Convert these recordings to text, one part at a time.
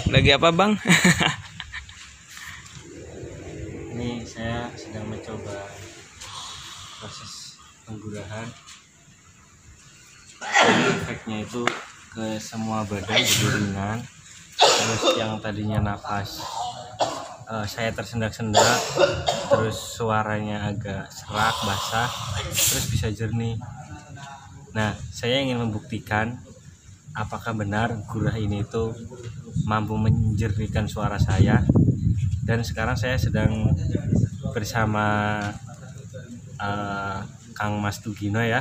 Lagi apa bang? Ini saya sedang mencoba proses penggurahan. Efeknya itu ke semua badan jadi ringan. Terus yang tadinya nafas saya tersendak-sendak, terus suaranya agak serak, basah, terus bisa jernih. Nah, saya ingin membuktikan apakah benar gurah ini itu mampu menjernihkan suara saya. Dan sekarang saya sedang bersama Kang Mas Tugino ya,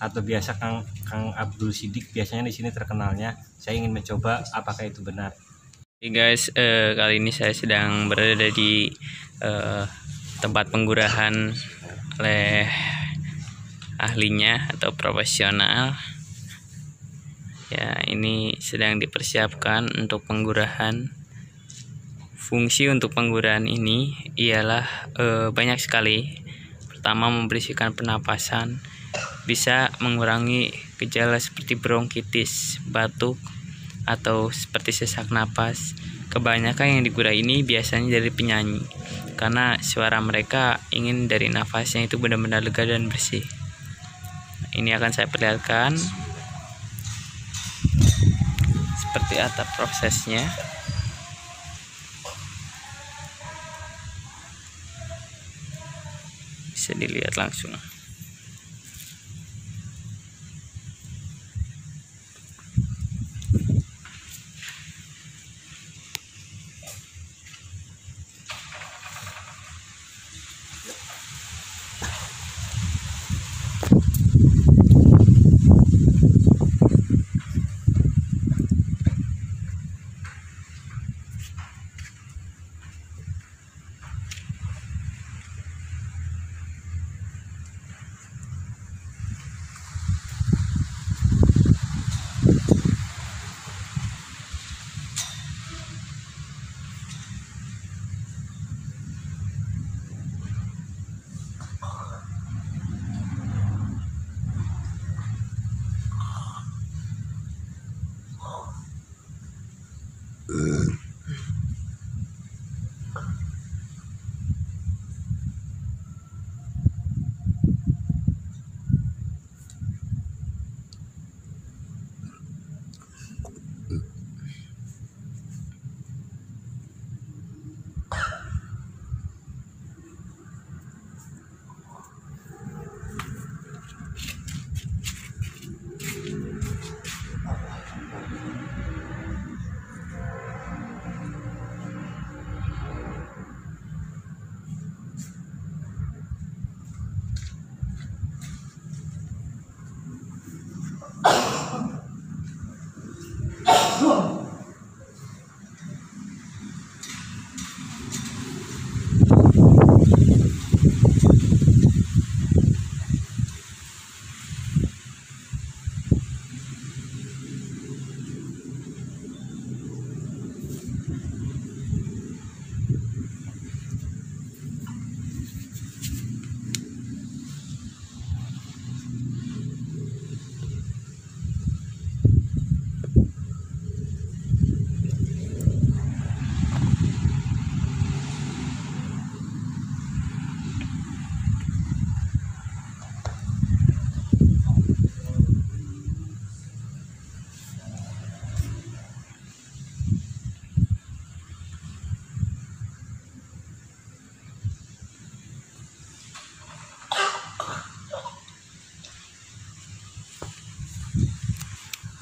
atau biasa Kang Abdul Sidik biasanya di sini terkenalnya. Saya ingin mencoba apakah itu benar. Oke guys, kali ini saya sedang berada di tempat penggurahan oleh ahlinya atau profesional. Ya, ini sedang dipersiapkan untuk penggurahan. Fungsi untuk penggurahan ini ialah banyak sekali. Pertama, membersihkan pernapasan, bisa mengurangi gejala seperti bronkitis, batuk, atau seperti sesak napas. Kebanyakan yang digurah ini biasanya dari penyanyi, karena suara mereka ingin dari nafasnya itu benar-benar lega dan bersih. Ini akan saya perlihatkan seperti apa prosesnya. Bisa dilihat langsung.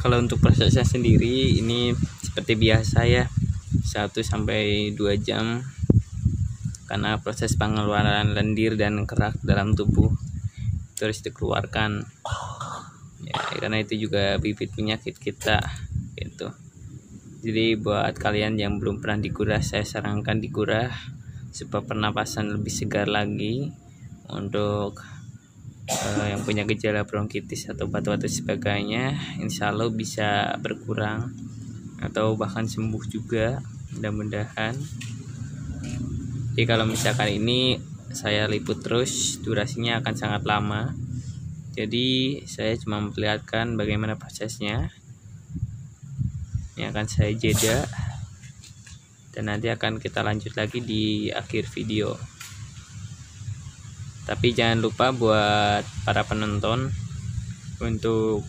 Kalau untuk prosesnya sendiri ini seperti biasa ya, 1-2 jam, karena proses pengeluaran lendir dan kerak dalam tubuh itu harus dikeluarkan ya, karena itu juga bibit penyakit kita gitu. Jadi buat kalian yang belum pernah digurah, saya sarankan digurah supaya pernapasan lebih segar lagi. Untuk yang punya gejala bronkitis atau batuk-batuk sebagainya, insya Allah bisa berkurang atau bahkan sembuh juga, mudah-mudahan. Jadi kalau misalkan ini saya liput terus, durasinya akan sangat lama. Jadi saya cuma memperlihatkan bagaimana prosesnya. Ini akan saya jeda dan nanti akan kita lanjut lagi di akhir video. Tapi jangan lupa buat para penonton untuk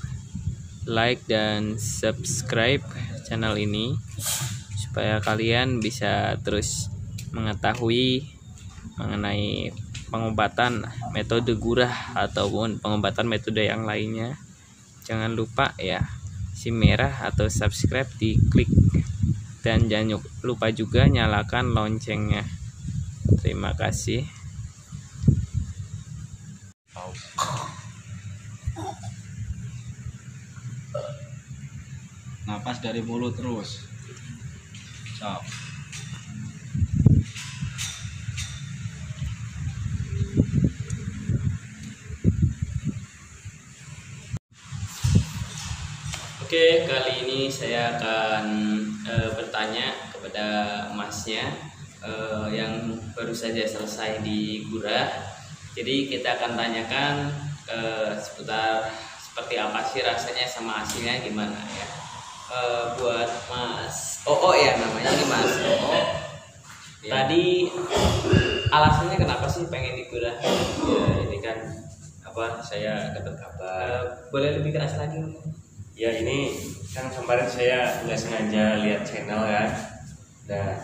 like dan subscribe channel ini supaya kalian bisa terus mengetahui mengenai pengobatan metode gurah ataupun pengobatan metode yang lainnya. Jangan lupa ya, si merah atau subscribe diklik, dan jangan lupa juga nyalakan loncengnya. Terima kasih. Napas dari mulut terus. Stop. Oke, kali ini saya akan bertanya kepada masnya yang baru saja selesai di gurah. Jadi kita akan tanyakan seputar seperti apa sih rasanya sama hasilnya gimana ya. Buat Mas Oo ya, namanya ini Mas Oo. Ya. Tadi alasannya kenapa sih pengen digurah? Ya ini kan apa, saya dapat kabar. Boleh lebih keras lagi? Ya ini kan kemarin saya nggak sengaja lihat channel kan. Nah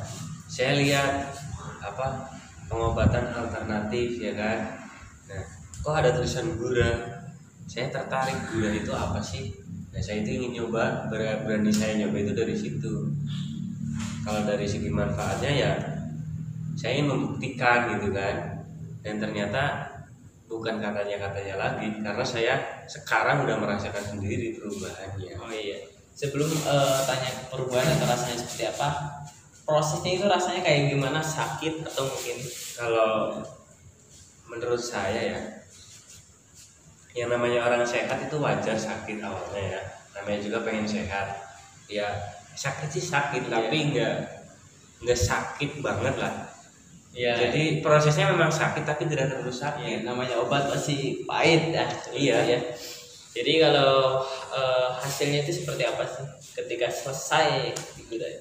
saya lihat apa, pengobatan alternatif ya kan. Nah kok ada tulisan gurah, saya tertarik, gurah itu apa sih. Nah saya itu ingin nyoba, berani saya nyoba itu dari situ. Kalau dari segi manfaatnya ya saya ingin membuktikan gitu kan. Dan ternyata bukan katanya lagi, karena saya sekarang udah merasakan sendiri perubahannya. Oh iya, sebelum tanya perubahan atau rasanya seperti apa, prosesnya itu rasanya kayak gimana, sakit atau mungkin? Kalau menurut saya ya, yang namanya orang sehat itu wajar sakit awalnya ya, namanya juga pengen sehat ya. Sakit sih sakit, tapi nggak sakit banget lah ya. Jadi prosesnya memang sakit tapi tidak terlalu sakit ya, namanya obat pasti pahit ya. Iya ya. Jadi kalau hasilnya itu seperti apa sih ketika selesai digurah?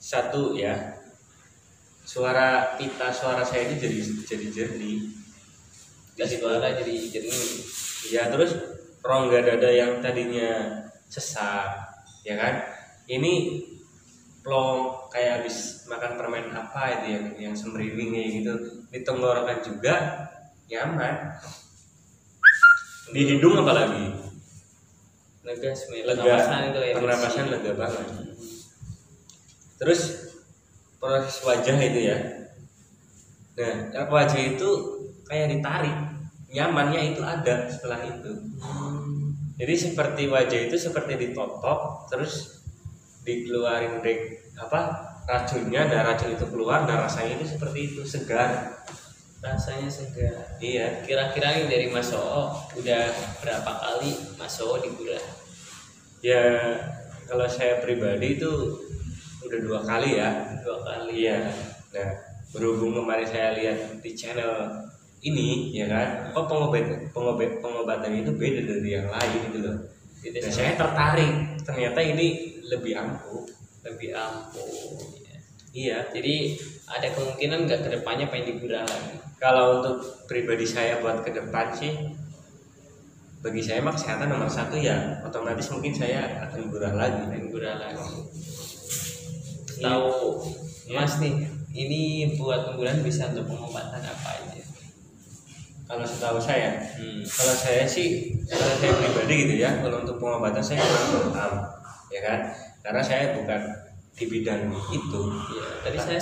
Satu ya, suara saya itu jadi jernih. Suara jadi jernih ya. Terus rongga dada yang tadinya sesak ya kan, ini plong kayak habis makan permen apa itu yang semriwing kayak gitu. Di tenggorokan juga nyaman, di hidung apalagi lega, pernapasan itu ya, pernapasan lega banget. Terus proses wajah itu ya, nah wajah itu kayak ditarik, nyamannya itu ada setelah itu. Jadi seperti wajah itu seperti ditotok, terus dikeluarin racunnya, dan racun itu keluar, dan rasanya itu seperti itu, segar. Rasanya segar. Iya. Kira-kira nih dari Mas Oo udah berapa kali Mas Oo digurah? Ya kalau saya pribadi itu udah 2 kali ya. 2 kali. Iya. Nah berhubung kemarin saya lihat di channel ini ya kan, kok pengobatan itu beda dari yang lain gitu loh. Nah, saya tertarik, ternyata ini lebih ampuh. Ya. Iya. Jadi ada kemungkinan nggak kedepannya pengen digurah lagi? Kalau untuk pribadi saya buat ke depan sih, bagi saya mah kesehatan nomor 1 ya. Otomatis mungkin saya akan gurah lagi. Tahu Mas nih, ini buat penggunaan bisa untuk pengobatan apa aja? Kalau setahu saya, kalau saya pribadi gitu ya, kalau untuk pengobatan saya kurang paham, ya kan? Karena saya bukan di bidang itu. Ya, tadi saya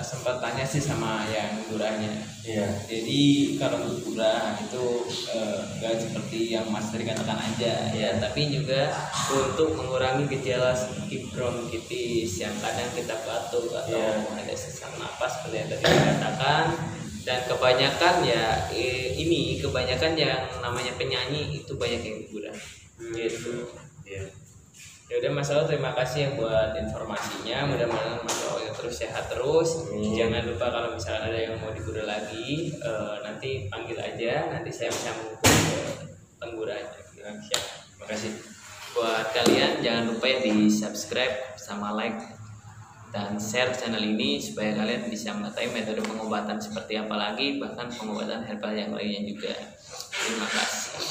sempat tanya sih sama yang gurahnya. Iya. Jadi kalau untuk gurah itu nggak seperti yang Mas tadi katakan aja, ya, tapi juga untuk mengurangi gejala seperti bronkitis yang kadang kita batuk atau ada sesak napas seperti yang tadi dikatakan. Dan kebanyakan ya kebanyakan yang namanya penyanyi itu banyak yang digurah gitu. Ya udah Mas Oo, terima kasih ya buat informasinya. Mudah-mudahan Mas Oo terus sehat terus. Jangan lupa kalau misalkan ada yang mau digurah lagi, nanti panggil aja, nanti saya bisa mengukur penggurahnya. Siap. Terima kasih. Buat kalian jangan lupa ya di subscribe sama like. dan share channel ini supaya kalian bisa mengetahui metode pengobatan seperti apa lagi, bahkan pengobatan herbal yang lainnya juga. Terima kasih.